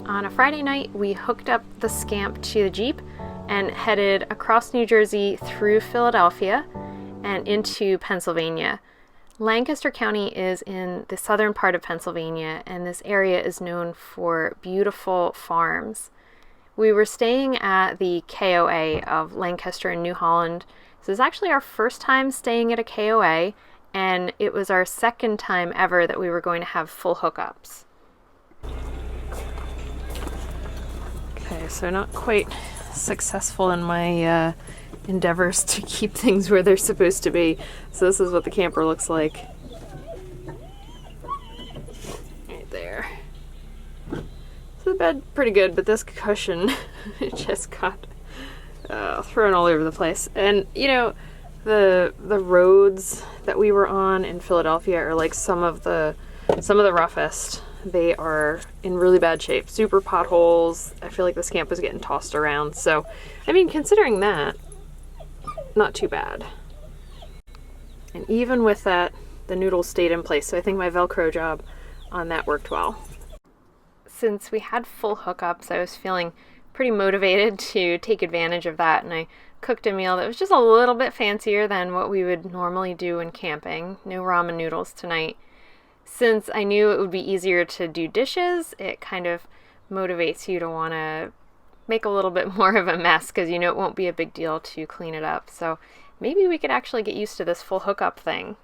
On a Friday night, we hooked up the Scamp to the Jeep and headed across New Jersey through Philadelphia and into Pennsylvania. Lancaster County is in the southern part of Pennsylvania, and this area is known for beautiful farms. We were staying at the KOA of Lancaster and New Holland. This is actually our first time staying at a KOA, and it was our second time ever that we were going to have full hookups. Okay, so not quite successful in my endeavors to keep things where they're supposed to be. So this is what the camper looks like. Right there. So the bed, pretty good, but this cushion just got thrown all over the place. And you know, the roads that we were on in Philadelphia are like some of the roughest. They are in really bad shape. Super potholes. I feel like the Scamp was getting tossed around. So, I mean, considering that, not too bad. And even with that, the noodles stayed in place. So I think my Velcro job on that worked well. Since we had full hookups, I was feeling pretty motivated to take advantage of that. And I cooked a meal that was just a little bit fancier than what we would normally do when camping. No ramen noodles tonight. Since I knew it would be easier to do dishes, it kind of motivates you to want to make a little bit more of a mess because you know it won't be a big deal to clean it up. So maybe we could actually get used to this full hookup thing.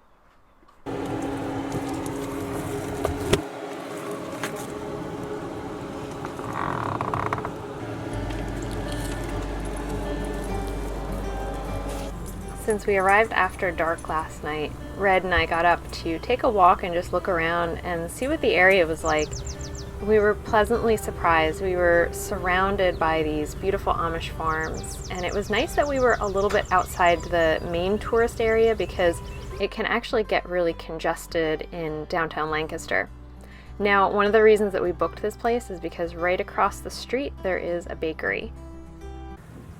Since we arrived after dark last night, Red and I got up to take a walk and just look around and see what the area was like. We were pleasantly surprised. We were surrounded by these beautiful Amish farms, and it was nice that we were a little bit outside the main tourist area because it can actually get really congested in downtown Lancaster. Now, one of the reasons that we booked this place is because right across the street there is a bakery.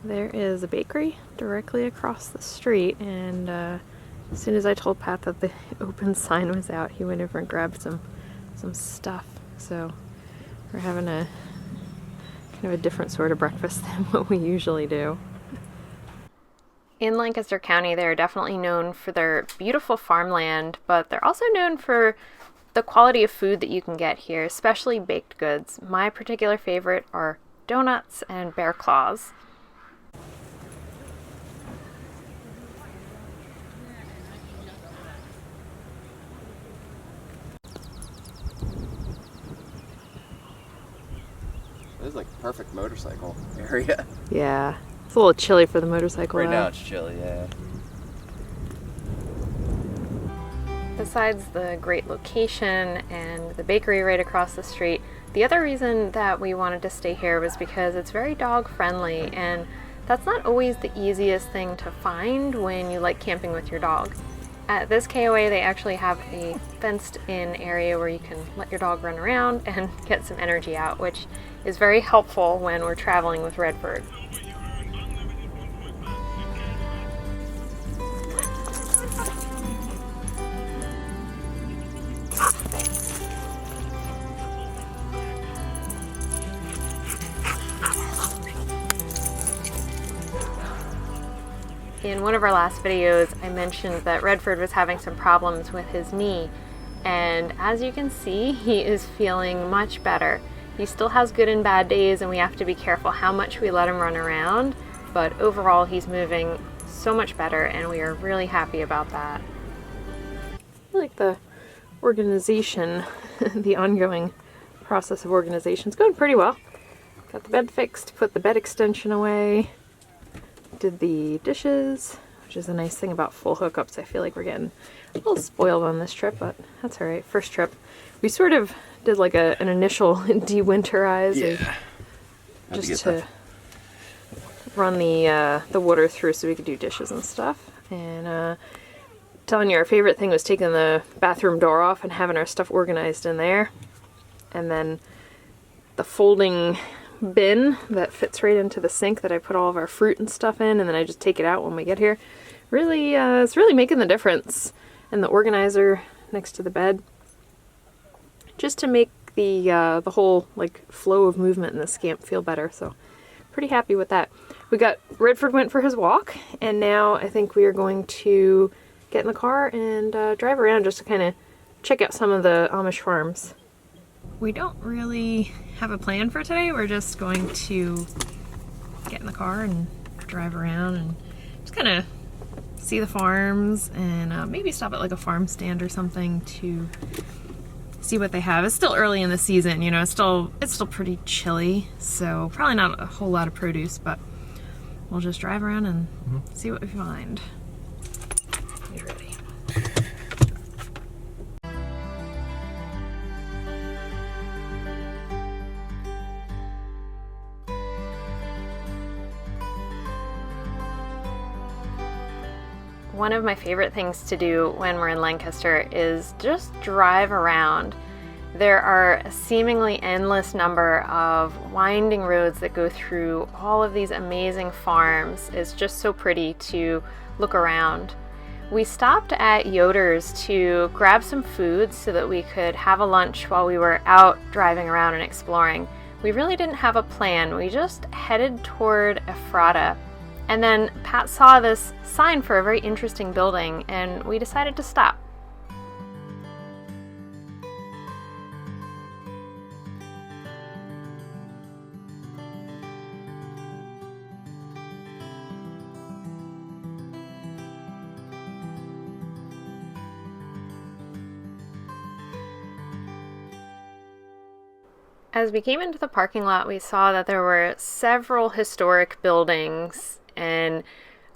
There is a bakery directly across the street, and as soon as I told Pat that the open sign was out, he went over and grabbed some stuff. So we're having a kind of a different sort of breakfast than what we usually do. In Lancaster County, they're definitely known for their beautiful farmland, but they're also known for the quality of food that you can get here, especially baked goods. My particular favorite are donuts and bear claws. This is like a perfect motorcycle area. Yeah, it's a little chilly for the motorcycle. Right now it's chilly, yeah. Besides the great location and the bakery right across the street, the other reason that we wanted to stay here was because it's very dog friendly, and that's not always the easiest thing to find when you like camping with your dog. At this KOA, they actually have a fenced-in area where you can let your dog run around and get some energy out, which is very helpful when we're traveling with Redford. In one of our last videos, I mentioned that Redford was having some problems with his knee, and as you can see, he is feeling much better. He still has good and bad days, and we have to be careful how much we let him run around, but overall he's moving so much better, and we are really happy about that. I like the organization, the ongoing process of organization is going pretty well. Got the bed fixed, put the bed extension away, did the dishes, which is a nice thing about full hookups. I feel like we're getting a little spoiled on this trip, but that's all right. First trip. We sort of did like an initial de-winterize, Yeah. just to run the water through so we could do dishes and stuff. And telling you, our favorite thing was taking the bathroom door off and having our stuff organized in there. And then the folding bin that fits right into the sink that I put all of our fruit and stuff in, and then I just take it out when we get here. Really, it's really making the difference. And the organizer next to the bed, just to make make the whole like flow of movement in the Scamp feel better. So pretty happy with that. We got Redford went for his walk, and now I think we are going to get in the car and drive around just to kind of check out some of the Amish farms. We don't really have a plan for today. We're just going to get in the car and drive around and just kind of see the farms and maybe stop at like a farm stand or something to see what they have. It's still early in the season, you know, it's still pretty chilly, so probably not a whole lot of produce, but we'll just drive around and see what we find. You ready? One of my favorite things to do when we're in Lancaster is just drive around. There are a seemingly endless number of winding roads that go through all of these amazing farms. It's just so pretty to look around. We stopped at Yoder's to grab some food so that we could have a lunch while we were out driving around and exploring. We really didn't have a plan. We just headed toward Ephrata. And then Pat saw this sign for a very interesting building, and we decided to stop. As we came into the parking lot, we saw that there were several historic buildings, and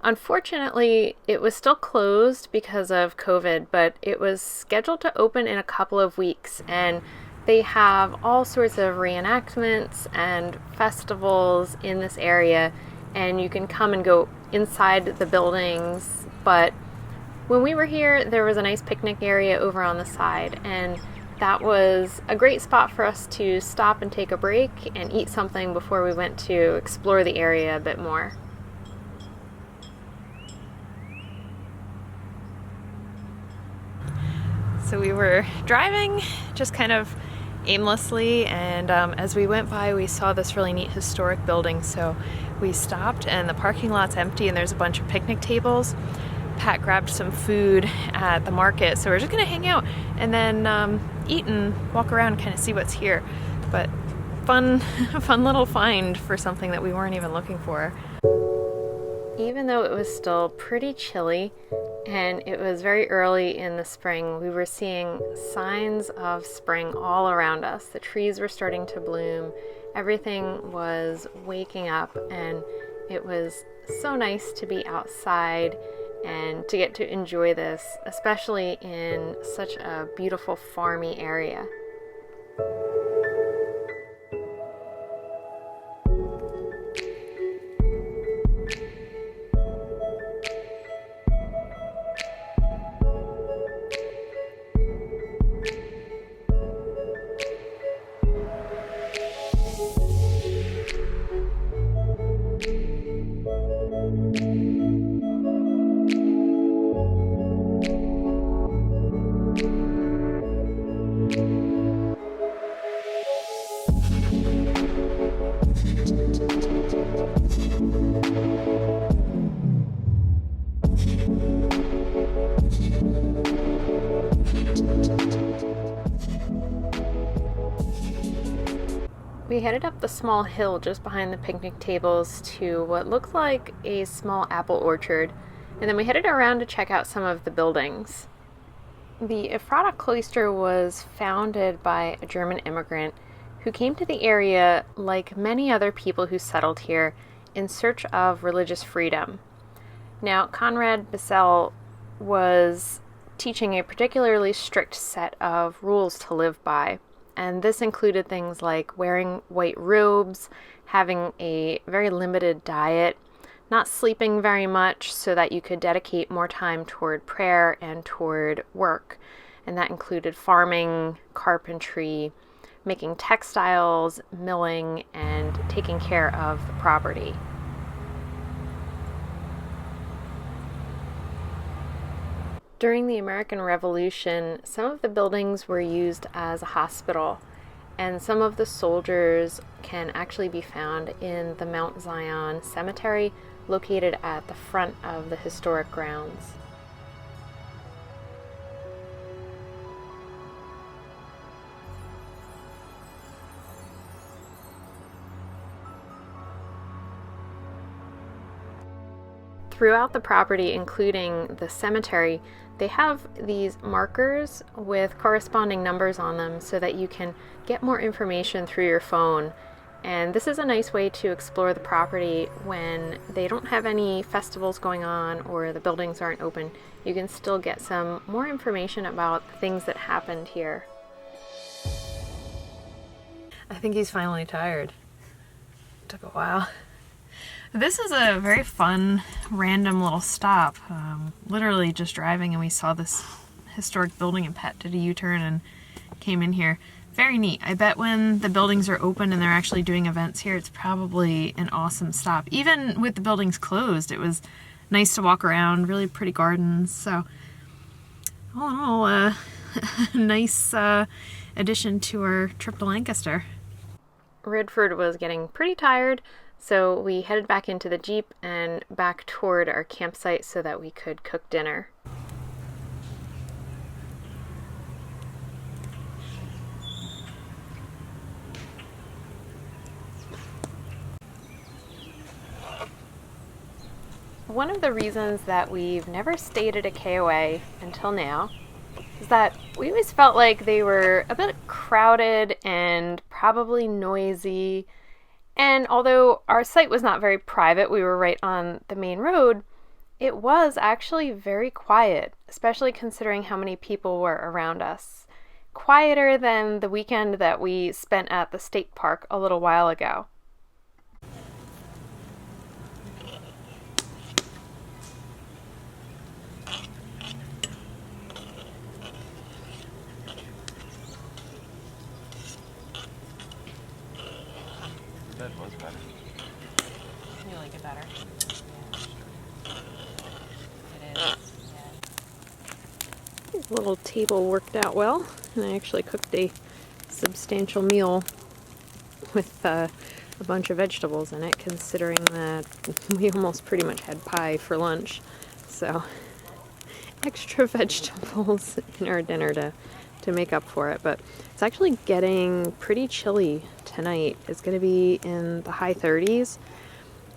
unfortunately it was still closed because of COVID, but it was scheduled to open in a couple of weeks, and they have all sorts of reenactments and festivals in this area, and you can come and go inside the buildings. But when we were here, there was a nice picnic area over on the side, and that was a great spot for us to stop and take a break and eat something before we went to explore the area a bit more. So we were driving just kind of aimlessly, and as we went by we saw this really neat historic building, so we stopped, and the parking lot's empty and there's a bunch of picnic tables. Pat grabbed some food at the market, so we're just gonna hang out and then eat and walk around and kind of see what's here. But fun little find for something that we weren't even looking for. Even though it was still pretty chilly and it was very early in the spring, we were seeing signs of spring all around us. The trees were starting to bloom, everything was waking up, and it was so nice to be outside and to get to enjoy this, especially in such a beautiful farmy area. We headed up the small hill just behind the picnic tables to what looked like a small apple orchard, and then we headed around to check out some of the buildings. The Ephrata Cloister was founded by a German immigrant who came to the area, like many other people who settled here, in search of religious freedom. Now, Conrad Bissell was teaching a particularly strict set of rules to live by, and this included things like wearing white robes, having a very limited diet, not sleeping very much so that you could dedicate more time toward prayer and toward work. And that included farming, carpentry, making textiles, milling, and taking care of the property. During the American Revolution, some of the buildings were used as a hospital, and some of the soldiers can actually be found in the Mount Zion Cemetery located at the front of the historic grounds. Throughout the property, including the cemetery, they have these markers with corresponding numbers on them so that you can get more information through your phone. And this is a nice way to explore the property when they don't have any festivals going on or the buildings aren't open. You can still get some more information about the things that happened here. I think he's finally tired. It took a while. This is a very fun, random little stop. Literally just driving and we saw this historic building and Pat did a U-turn and came in here. Very neat. I bet when the buildings are open and they're actually doing events here, it's probably an awesome stop. Even with the buildings closed, it was nice to walk around, really pretty gardens. So, all in all, nice addition to our trip to Lancaster. Redford was getting pretty tired, so we headed back into the Jeep and back toward our campsite so that we could cook dinner. One of the reasons that we've never stayed at a KOA until now is that we always felt like they were a bit crowded and probably noisy. And although our site was not very private, we were right on the main road, it was actually very quiet, especially considering how many people were around us. Quieter than the weekend that we spent at the state park a little while ago. That was better. You like it better? Yeah. It is. Yeah. The little table worked out well, and I actually cooked a substantial meal with a bunch of vegetables in it, considering that we almost pretty much had pie for lunch. So, extra vegetables in our dinner to make up for it. But it's actually getting pretty chilly tonight. It's going to be in the high 30s,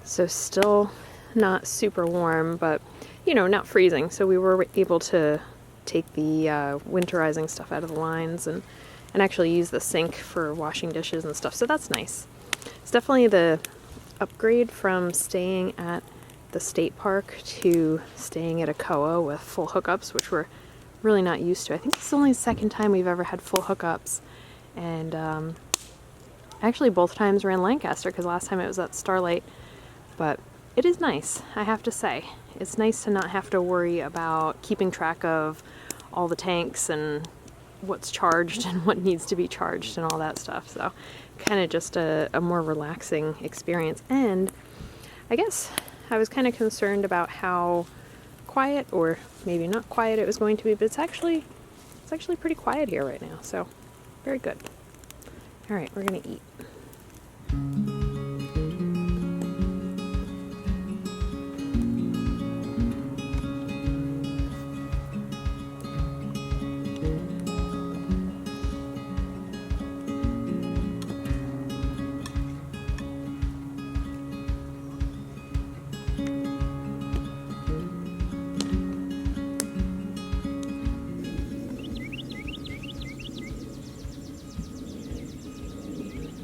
so still not super warm, but you know, not freezing. So we were able to take the winterizing stuff out of the lines and actually use the sink for washing dishes and stuff. So that's nice. It's definitely the upgrade from staying at the state park to staying at a KOA with full hookups, which we're really not used to. I think it's only the second time we've ever had full hookups, and actually both times were in Lancaster because last time it was at Starlight. But it is nice, I have to say. It's nice to not have to worry about keeping track of all the tanks and what's charged and what needs to be charged and all that stuff. So kind of just a more relaxing experience. And I guess I was kind of concerned about how quiet, or maybe not quiet, it was going to be, but it's actually pretty quiet here right now, so very good. All right, we're gonna eat.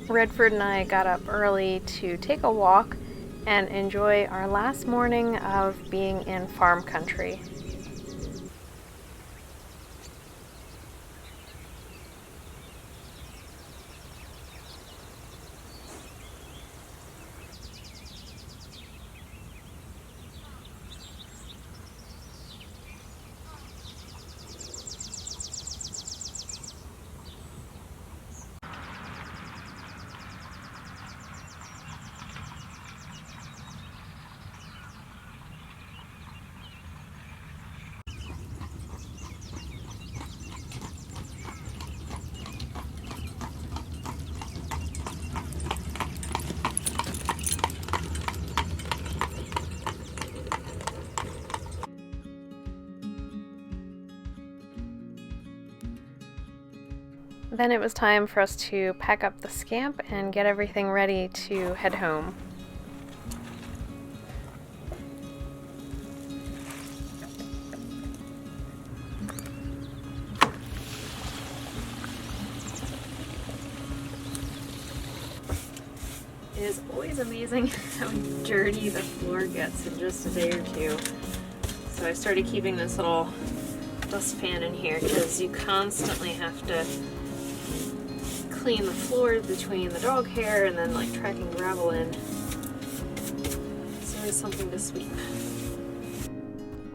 Redford and I got up early to take a walk and enjoy our last morning of being in farm country. Then it was time for us to pack up the Scamp and get everything ready to head home. It is always amazing how dirty the floor gets in just a day or two. So I started keeping this little dustpan in here because you constantly have to clean the floors between the dog hair and then like tracking gravel in. So there's something to sweep.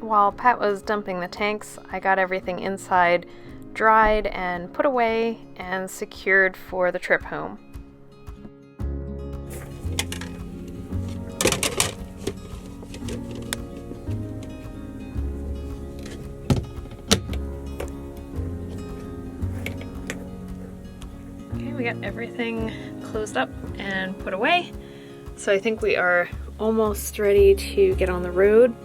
While Pat was dumping the tanks, I got everything inside dried and put away and secured for the trip home. We got everything closed up and put away. So I think we are almost ready to get on the road.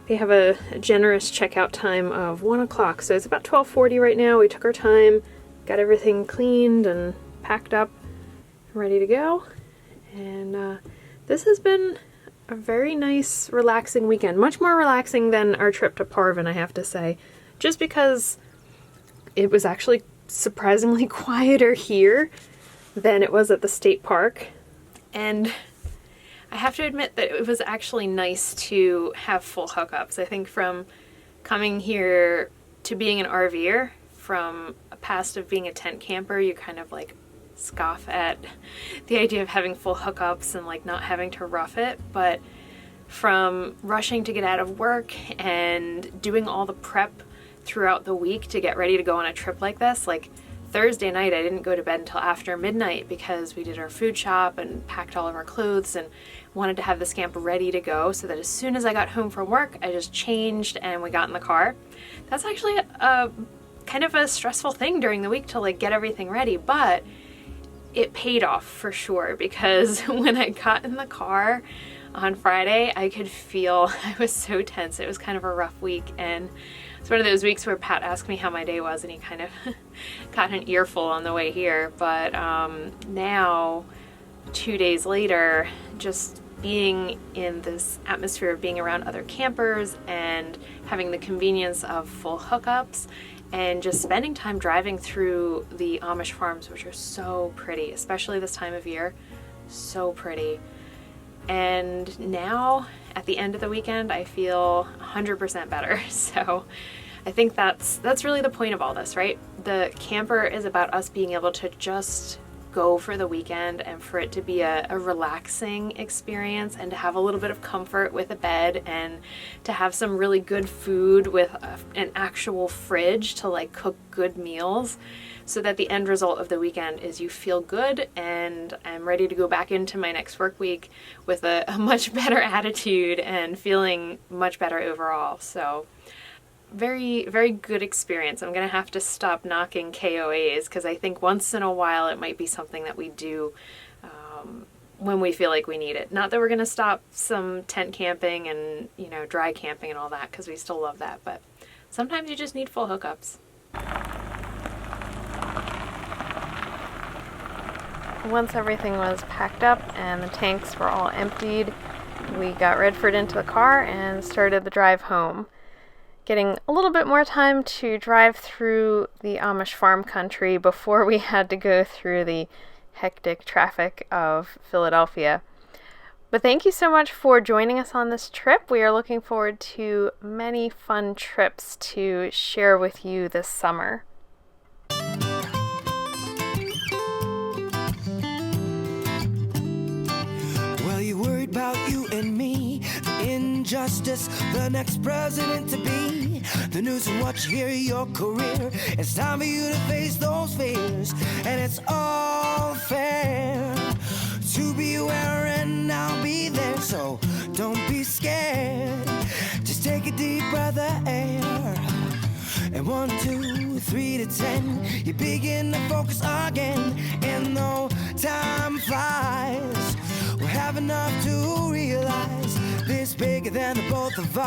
They have a generous checkout time of 1 o'clock, so it's about 12:40 right now. We took our time, got everything cleaned and packed up, ready to go. And this has been a very nice, relaxing weekend. Much more relaxing than our trip to Parvin, I have to say. Just because it was actually surprisingly quieter here than it was at the state park. And I have to admit that it was actually nice to have full hookups. I think from coming here to being an RVer, from a past of being a tent camper, you kind of like scoff at the idea of having full hookups and like not having to rough it. But from rushing to get out of work and doing all the prep throughout the week to get ready to go on a trip like this, like Thursday night I didn't go to bed until after midnight because we did our food shop and packed all of our clothes and wanted to have the Scamp ready to go so that as soon as I got home from work I just changed and we got in the car. That's actually a kind of a stressful thing during the week to like get everything ready, but it paid off for sure, because when I got in the car on Friday I could feel I was so tense. It was kind of a rough week, and it's one of those weeks where Pat asked me how my day was and he kind of got an earful on the way here. But now, 2 days later, just being in this atmosphere of being around other campers and having the convenience of full hookups and just spending time driving through the Amish farms, which are so pretty, especially this time of year, so pretty. And now, at the end of the weekend, I feel 100% better. So I think that's really the point of all this, right? The camper is about us being able to just go for the weekend and for it to be a relaxing experience and to have a little bit of comfort with a bed and to have some really good food with an actual fridge to like cook good meals, so that the end result of the weekend is you feel good and I'm ready to go back into my next work week with a much better attitude and feeling much better overall. So very, very good experience. I'm going to have to stop knocking KOAs because I think once in a while it might be something that we do when we feel like we need it. Not that we're going to stop some tent camping and, you know, dry camping and all that, because we still love that, but sometimes you just need full hookups. Once everything was packed up and the tanks were all emptied, we got Redford into the car and started the drive home. Getting a little bit more time to drive through the Amish farm country before we had to go through the hectic traffic of Philadelphia. But thank you so much for joining us on this trip. We are looking forward to many fun trips to share with you this summer. Well, you worried about you and me, the injustice, the next president to be, the news and what you hear, your career. It's time for you to face those fears, and it's all fair to be aware, and I'll be there, so don't be scared. Just take a deep breath of air, and 1, 2, 3 to 10, you begin to focus again, and though time flies, we'll have enough to realize this bigger than the both of us.